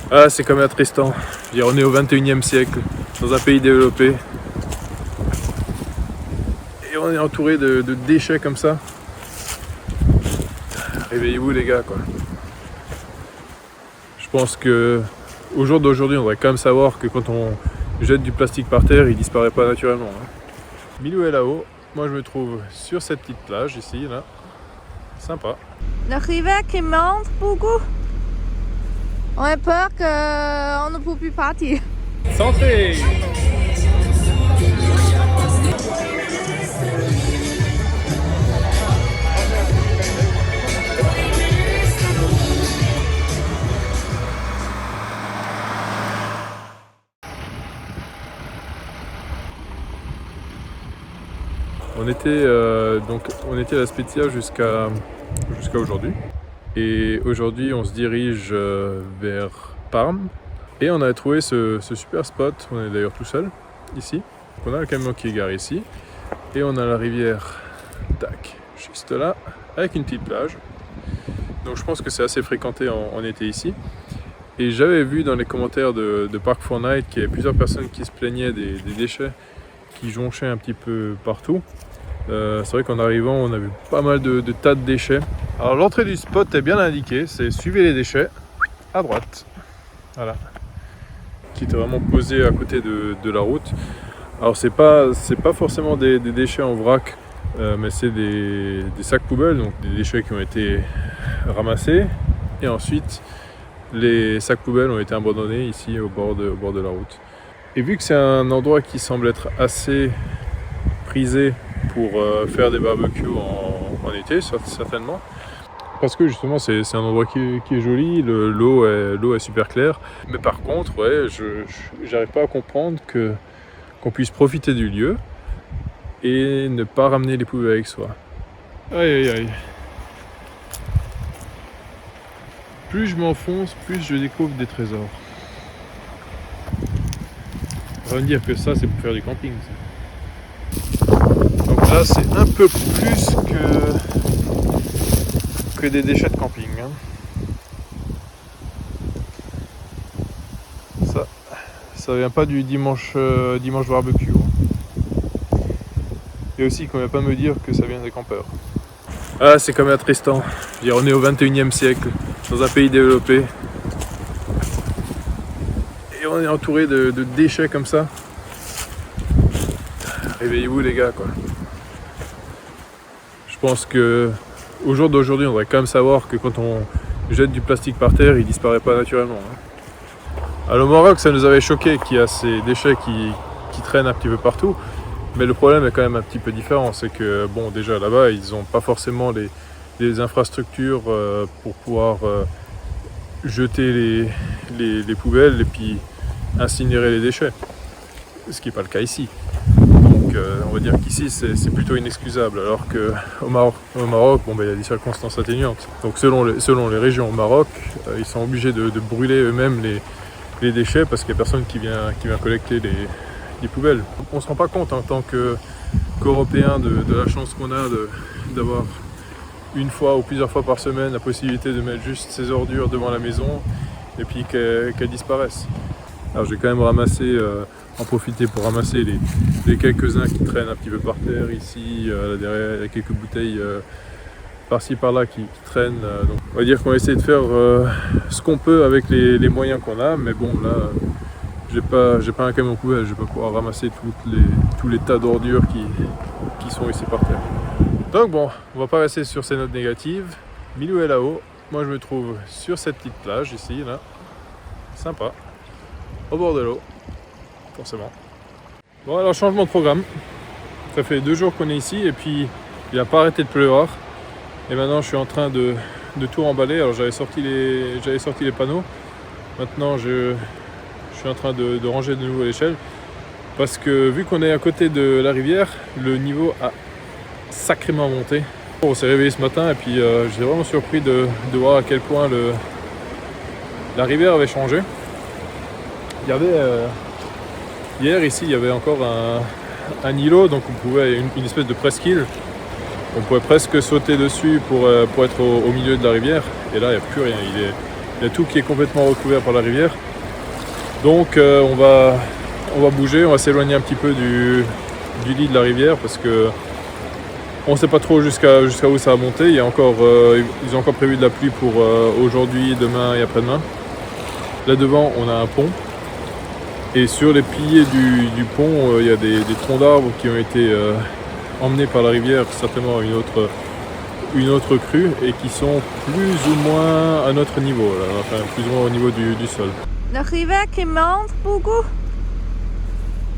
Ah, c'est quand même attristant. Je veux dire, on est au 21e siècle, dans un pays développé. Et on est entouré de déchets comme ça. Réveillez-vous les gars, quoi. Je pense que au jour d'aujourd'hui, on devrait quand même savoir que quand on jette du plastique par terre, il disparaît pas naturellement. Milou est là-haut. Moi, je me trouve sur cette petite plage ici, là. Sympa. La rivière qui monte beaucoup. On a peur qu'on ne peut plus partir. Santé! On était à la Spezia jusqu'à aujourd'hui. Et aujourd'hui, on se dirige vers Parme. Et on a trouvé ce super spot. On est d'ailleurs tout seul ici. On a le camion qui est garé ici. Et on a la rivière Tac, juste là, avec une petite plage. Donc je pense que c'est assez fréquenté en été ici. Et j'avais vu dans les commentaires de Park4Night qu'il y avait plusieurs personnes qui se plaignaient des déchets qui jonchaient un petit peu partout. C'est vrai qu'en arrivant, on a vu pas mal de tas de déchets. Alors l'entrée du spot est bien indiquée, c'est suivez les déchets à droite. Voilà. Qui était vraiment posé à côté de la route. Alors c'est pas forcément des déchets en vrac, mais c'est des sacs poubelles, donc des déchets qui ont été ramassés. Et ensuite, les sacs poubelles ont été abandonnés ici au bord de la route. Et vu que c'est un endroit qui semble être assez prisé pour faire des barbecues en été, certainement, parce que justement c'est un endroit qui est joli, l'eau est super claire, mais par contre ouais, j'arrive pas à comprendre qu'on puisse profiter du lieu et ne pas ramener les poubelles avec soi. Aïe aïe aïe. Plus je m'enfonce, plus je découvre des trésors. On va me dire que ça c'est pour faire du camping. Donc là c'est un peu plus que des déchets de camping. Ça vient pas du dimanche barbecue. Et aussi qu'on vient pas me dire que ça vient des campeurs. Ah, c'est quand même attristant. Je veux dire, on est au 21e siècle, dans un pays développé. Et on est entouré de déchets comme ça. Réveillez-vous les gars, quoi. Je pense que au jour d'aujourd'hui, on devrait quand même savoir que quand on jette du plastique par terre, il disparaît pas naturellement. Alors au Maroc, ça nous avait choqué qu'il y a ces déchets qui traînent un petit peu partout. Mais le problème est quand même un petit peu différent. C'est que bon, déjà là-bas, ils n'ont pas forcément les infrastructures pour pouvoir jeter les poubelles et puis incinérer les déchets. Ce qui n'est pas le cas ici. Donc on va dire qu'ici c'est plutôt inexcusable, alors qu'au Maroc, bon, il y a des circonstances atténuantes. Donc selon les régions au Maroc, ils sont obligés de brûler eux-mêmes les déchets parce qu'il n'y a personne qui vient collecter les poubelles. On ne se rend pas compte en tant qu'Européens de la chance qu'on a d'avoir une fois ou plusieurs fois par semaine la possibilité de mettre juste ces ordures devant la maison et puis qu'elles disparaissent. Alors j'ai quand même en profité pour ramasser les quelques-uns qui traînent un petit peu par terre ici, là derrière, il y a quelques bouteilles par-ci par-là qui traînent. Donc on va dire qu'on va essayer de faire ce qu'on peut avec les moyens qu'on a, mais bon là j'ai pas un camion poubelle, je vais pas pouvoir ramasser tous les tas d'ordures qui sont ici par terre. Donc bon, on va pas rester sur ces notes négatives. Milou est là-haut, moi je me trouve sur cette petite plage ici, là, sympa, au bord de l'eau, forcément. Bon alors changement de programme, ça fait 2 jours qu'on est ici et puis il n'a pas arrêté de pleuvoir. Et maintenant je suis en train de tout remballer. Alors j'avais sorti les panneaux, maintenant je suis en train de ranger de nouveau l'échelle parce que vu qu'on est à côté de la rivière, le niveau a sacrément monté. On s'est réveillé ce matin et puis j'étais vraiment surpris de voir à quel point la rivière avait changé. Il y avait hier ici il y avait encore un îlot, donc on pouvait une espèce de presqu'île. On pouvait presque sauter dessus pour être au milieu de la rivière. Et là il n'y a plus rien, Il y a tout qui est complètement recouvert par la rivière. Donc on va bouger, on va s'éloigner un petit peu du lit de la rivière parce que on ne sait pas trop jusqu'à où ça va monter. Ils ont encore prévu de la pluie pour aujourd'hui, demain et après-demain. Là devant, on a un pont. Et sur les piliers du pont, il y a des troncs d'arbres qui ont été emmenés par la rivière, certainement à une autre crue, et qui sont plus ou moins à notre niveau, là, enfin plus ou moins au niveau du sol. La rivière qui monte beaucoup.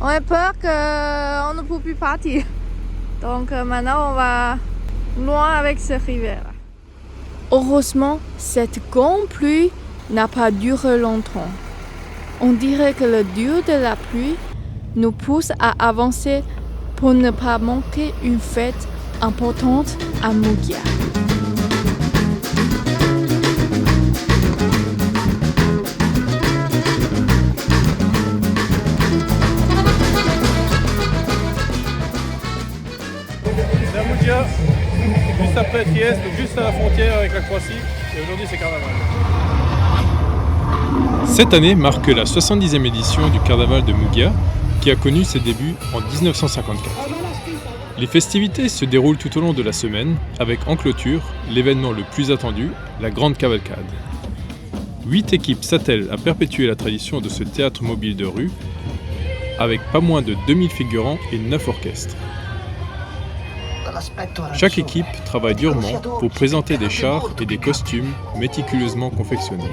On a peur qu'on ne peut plus partir. Donc maintenant on va loin avec cette rivière. Heureusement, cette grande pluie n'a pas duré longtemps. On dirait que le dur de la pluie nous pousse à avancer pour ne pas manquer une fête importante à Muggia. C'est à Muggia, juste après Trieste, donc juste à la frontière avec la Croatie, et aujourd'hui c'est carnaval. Cette année marque la 70e édition du carnaval de Muggia, qui a connu ses débuts en 1954. Les festivités se déroulent tout au long de la semaine, avec en clôture l'événement le plus attendu, la grande cavalcade. 8 équipes s'attellent à perpétuer la tradition de ce théâtre mobile de rue, avec pas moins de 2000 figurants et 9 orchestres. Chaque équipe travaille durement pour présenter des chars et des costumes méticuleusement confectionnés.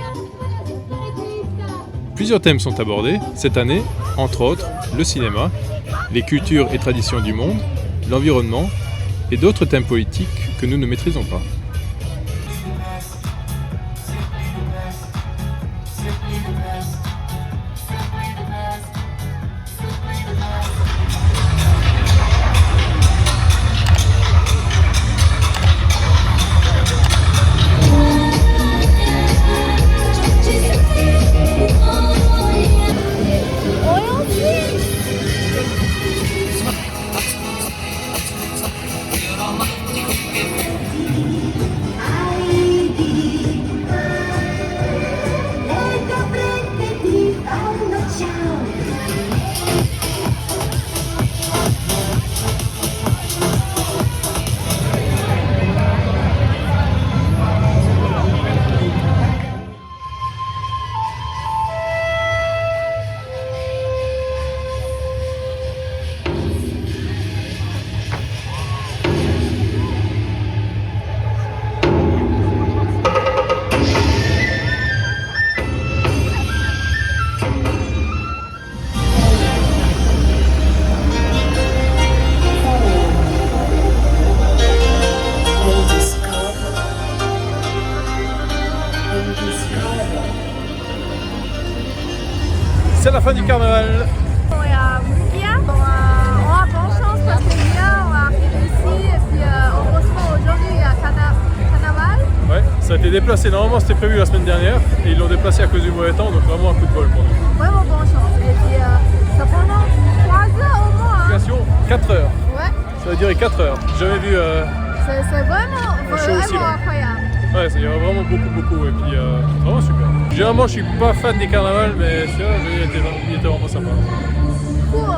Plusieurs thèmes sont abordés cette année, entre autres le cinéma, les cultures et traditions du monde, l'environnement et d'autres thèmes politiques que nous ne maîtrisons pas. C'est la fin du carnaval. On est à Muggia. On a bonne chance parce que hier on est arrivé ici et puis heureusement aujourd'hui il y a carnaval. Ouais, ça a été déplacé. Normalement c'était prévu la semaine dernière et ils l'ont déplacé à cause du mauvais temps, donc vraiment un coup de bol pour nous. Vraiment bonne chance. Et puis ça prend 3 heures au moins. Circulation 4 heures. Ouais. Ça va durer 4 heures. J'ai jamais vu C'est vraiment incroyable. Ouais, il y a vraiment beaucoup et puis vraiment super. Généralement je suis pas fan des carnavals, mais celui-là il était vraiment sympa. Cool, bonne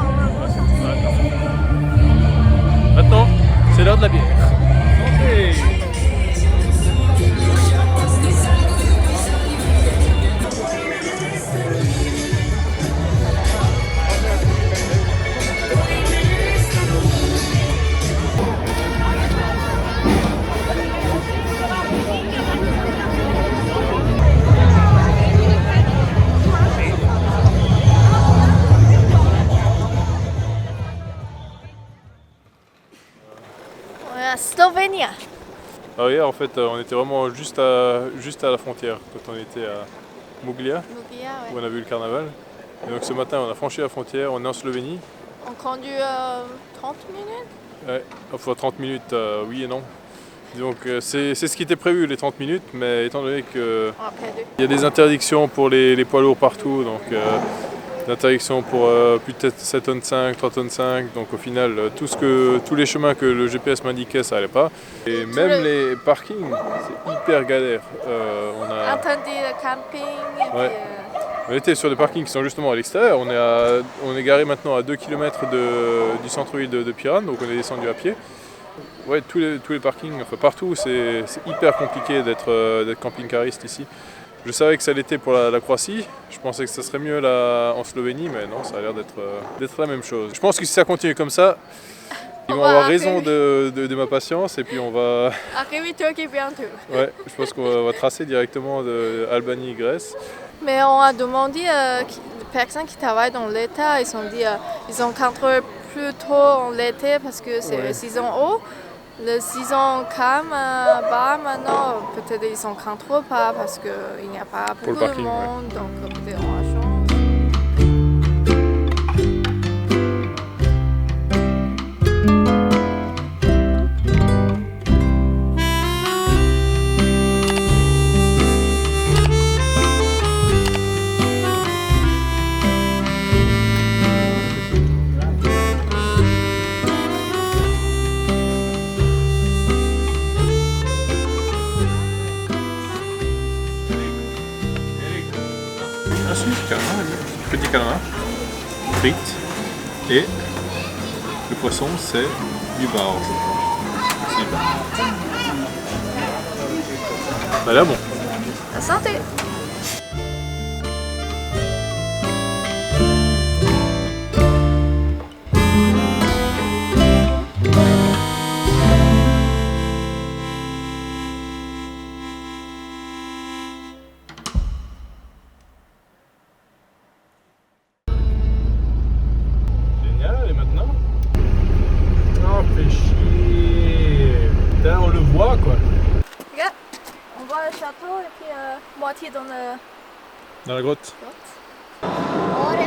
chance. Ouais. Maintenant, c'est l'heure de la bière. Okay. Slovénie. Alors hier en fait on était vraiment juste à la frontière quand on était à Muggia, où on a vu le carnaval. Et donc ce matin on a franchi la frontière, on est en Slovénie. On conduit 30 minutes. Ouais, enfin 30 minutes, oui et non. Donc c'est ce qui était prévu, les 30 minutes, mais étant donné qu'il y a des interdictions pour les poids lourds partout, donc d'interdiction pour plus de 7 tonnes 5, 3 tonnes 5. Donc au final, tous les chemins que le GPS m'indiquait, ça allait pas. Et même les parkings, c'est hyper galère. On a Attendez le camping. Et Ouais. puis, On était sur des parkings qui sont justement à l'extérieur. On est garé maintenant à 2 km du centre-ville de Piran, donc on est descendu à pied. Ouais, tous les parkings, enfin partout, c'est hyper compliqué d'être camping-cariste ici. Je savais que ça l'était pour la Croatie, je pensais que ça serait mieux là en Slovénie, mais non, ça a l'air d'être la même chose. Je pense que si ça continue comme ça, ils vont avoir raison de ma patience et puis on va... arriver Turquie bientôt. Ouais, je pense qu'on va tracer directement de Albanie-Grèce. Mais on a demandé aux personnes qui travaillent dans l'État, ils ont dit ils ont contrôlé plus tôt en l'été parce que c'est Ouais. la saison haut. Le saison calme, bas maintenant, peut-être ils sont contrôlés pas parce qu'il n'y a pas Pour le beaucoup de parking, monde, donc peut-être on a chance. Ensuite, petit calamar, frites et le poisson c'est du bar. Super. Ça a l'air bon. La santé! Génial, et maintenant? Oh, fais chier! Putain, on le voit quoi! Regarde, on voit le château et puis moitié dans le Dans la grotte. grotte.